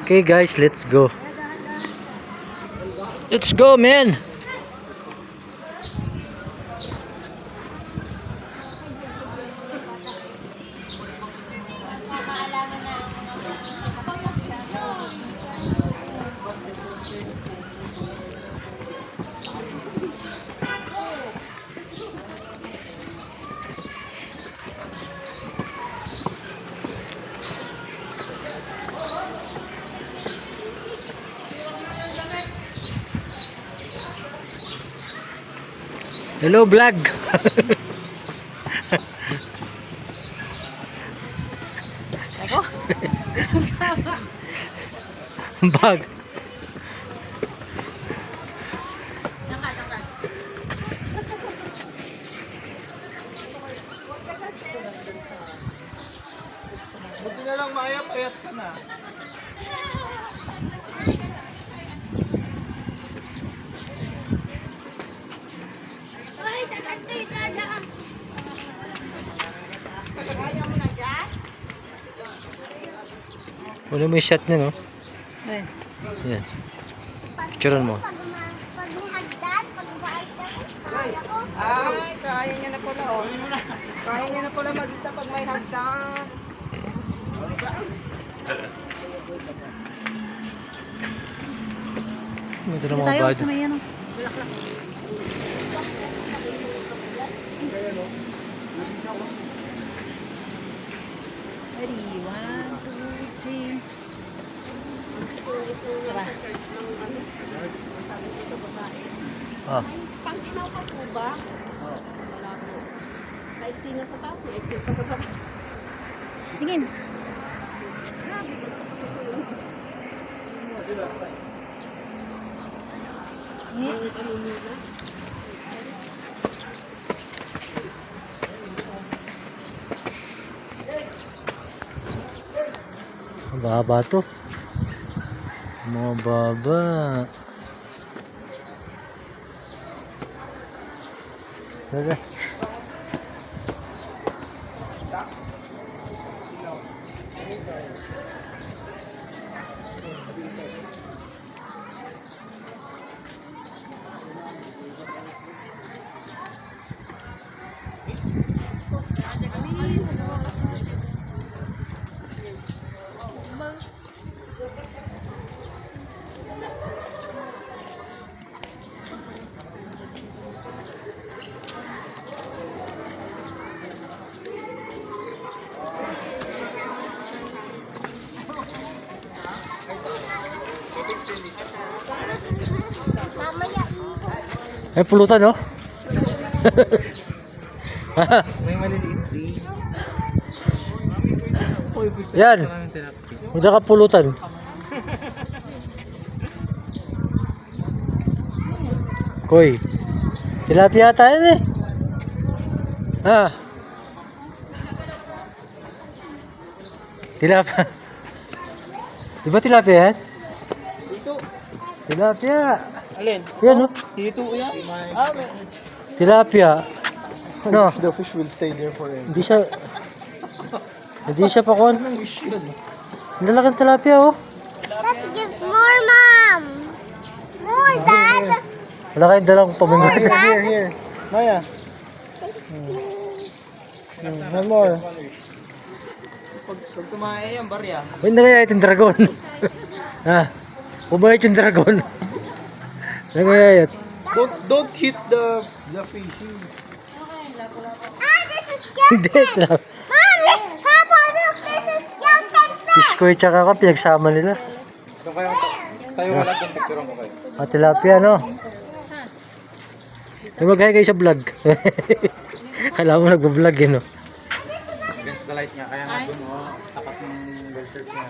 Okay guys, let's go. Let's go, man. Hello vlog. Bag. Buti na lang Maya, payat ka na. Wala mo yung shot niya, no? Yan. Picturean mo. Pag may hagdan, pag maayos ka, kaya ko. Ay, kaya niya na pala. Oh. Kaya niya na pala mag-isa pag may hagdan. Ito na mga bad. Ready, 1, 2, 3. Tara. Ah. Pangkinaw ka po ba? Oo. Wala po. Kaiksi na sa taas, may exit pa sa baba. Tingin. Baba to. Mga baba. Dadah. Mamaya, Ay, pulutan, no? May maliliit din. Yan. Huwag ka pulutan. Koy. Tilapia yata yan eh. Ha? Tilapia. Di ba tilapia yan? Dito. Tilapia. Alin? Yan, no? Dito yan? Tilapia. No. The fish will stay there forever. Hindi siya pa kon. Nalaking tilapia, oh. let's give more, Mom. More, Dad. Wala kayong dalang pamimigay. Here. Maya. One more. Pag tumae yan, barya. Uy, nangayayat yung dragon. Ha? Pumayat yung dragon. Nangayayat. Don't hit the fish. Ah, there's a skeleton. Hindi, tilapia. Mom, Papa, look, there's a skeleton fish. Biskoy tsaka ka, pinagsama nila. Doon kayo, tayo wala ng picture ko kayo. Ah, tilapia, no? Ay, mag-hi kayo sa vlog. Kala mo nag-vlog, eh, no? Against the light nga, kaya nga doon, tapat ng bell church niya.